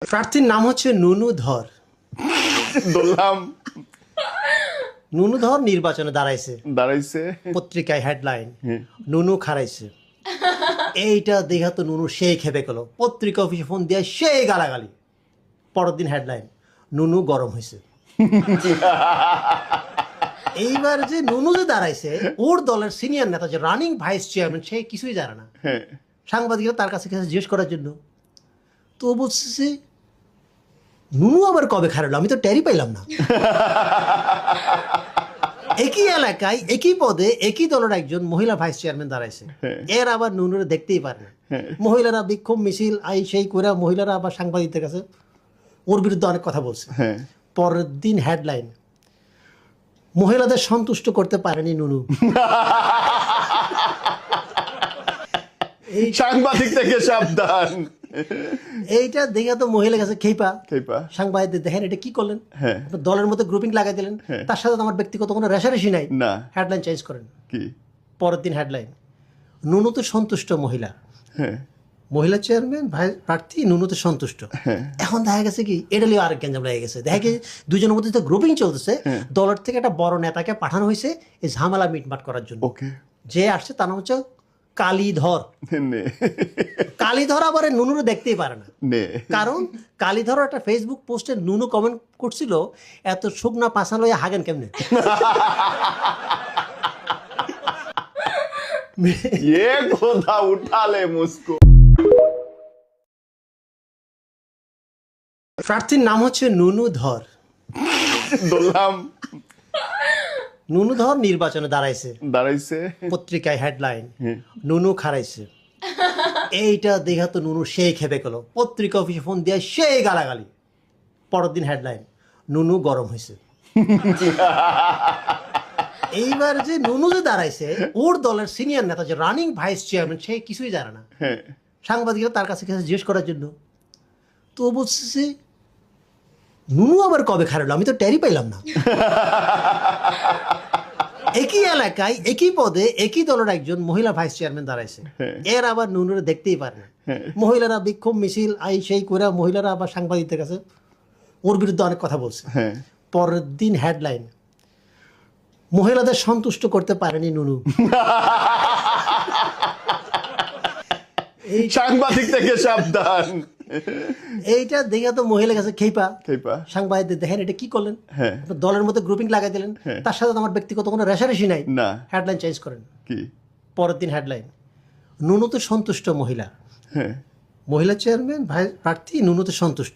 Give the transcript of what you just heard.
প্রার্থীর নাম হচ্ছে নুনু ধর। বললাম নুনু ধর নির্বাচনে দাঁড়াইছে পত্রিকায় হেডলাইন নুনু খারাইছে। এইটা দেখা তো নুনু সেই খেপে গেল, পত্রিকা অফিসে ফোন দিয়ে সেই গালাগালি। পরের দিন হেডলাইন নুনু গরম হয়েছে। এইবার যে নুনু যে দাঁড়াইছে, ওর দলের সিনিয়র নেতা যে রানিং ভাইস চেয়ারম্যান, সে কিছুই জানে না। সাংবাদিকরা তার কাছে জিজ্ঞেস করার জন্য, তো ও বলছে নুনু আবার কবে খারালো, আমি তো টেরই পাইলাম না। একই এলাকায় একই পদে একই দলের একজন মহিলা ভাইস চেয়ারম্যান দাঁড়াইছে, এর আবার নুনুরে দেখতেই পারে না। মহিলারা বিক্ষোভ মিছিল আই সেই করে মহিলারা আবার সাংবাদিকদের কাছে ওর বিরুদ্ধে অনেক কথা বলছে। পরের দিন হেডলাইন মহিলাদের সন্তুষ্ট করতে পারেনি নুনু। সাংবাদিক থেকে সাবধান। এইটা দেখে তো মহিলার কাছে খেপা খেপা সাংবাদিকদের, দেখেন এটা কি করলেন, দলের মধ্যে গ্রুপিং লাগাই দিলেন, তার সাথে তো আমার ব্যক্তিগত কোনো রেশারেশি নাই। না, হেডলাইন চেঞ্জ করেন। কি পরের দিন হেডলাইন নুনুতে সন্তুষ্ট মহিলা, মহিলা চেয়ারম্যান ভাই প্রার্থী নুনুতে সন্তুষ্ট। এখন দেখা গেছে কি এটা লিয়ে আরেক গ্যাঞ্জাম লেগে গেছে। দেখা গেছে দুজনের মধ্যে তো গ্রুপিং চলতেছে, দলের থেকে একটা বড় নেতাকে পাঠানো হয়েছে এই ঝামেলা মিটমাট করার জন্য। যে আসছে তার নাম হচ্ছে কালীধর। কালীধর আবার নুনুরে দেখতেই পারে না, কারণ কালীধর একটা ফেসবুক পোস্টে নুনু কমেন্ট করছিল, এত শুকনা পাশা লইয়া হাগেন কেমনে। ये खोदा उठा ले मुझको। প্রার্থীর নাম হচ্ছে নুনু ধর। বললাম নুনু ধর নির্বাচনে দাঁড়াইছে পত্রিকায় হেডলাইন নুনু খারাইছে। এইটা দেখা তো নুনু সেই খেপে গেল, পত্রিকা অফিসে ফোন দিয়ে সেই গালাগালি। পরের দিন হেডলাইন নুনু গরম হয়েছে। এইবার যে নুনু যে দাঁড়াইছে, ওর দলের সিনিয়র নেতা যে রানিং ভাইস চেয়ারম্যান, সে কিছুই জানে না। সাংবাদিকরা তার কাছে জিজ্ঞেস করার জন্য, তো ও বলছে নুনু আবার কবে খারালো, আমি তো টেরই পাইলাম না। একই এলাকায় একই পদে একই দলের একজন মহিলা ভাইস চেয়ারম্যান দাঁড়াইছে, এর আবার নুনুরে দেখতেই পারে না। মহিলারা বিক্ষোভ মিছিল আই সেই করে মহিলারা আবার সাংবাদিকদের কাছে ওর বিরুদ্ধে অনেক কথা বলছে। পরের দিন হেডলাইন মহিলাদের সন্তুষ্ট করতে পারেনি নুনু। সাংবাদিক থেকে সাবধান। এইটা দেখে তো মহিলার কাছে খেপা সাংবাদিকদের, দেখেন এটা কি করলেন, দলের মধ্যে গ্রুপিং লাগাই দিলেন, তার সাথে তো আমার ব্যক্তিগত কোনো রেশারেশি নাই। না, হেডলাইন চেঞ্জ করেন। কি পরের দিন হেডলাইন নুনুতে সন্তুষ্ট মহিলা, মহিলা চেয়ারম্যান ভাই প্রার্থী নুনুতে সন্তুষ্ট।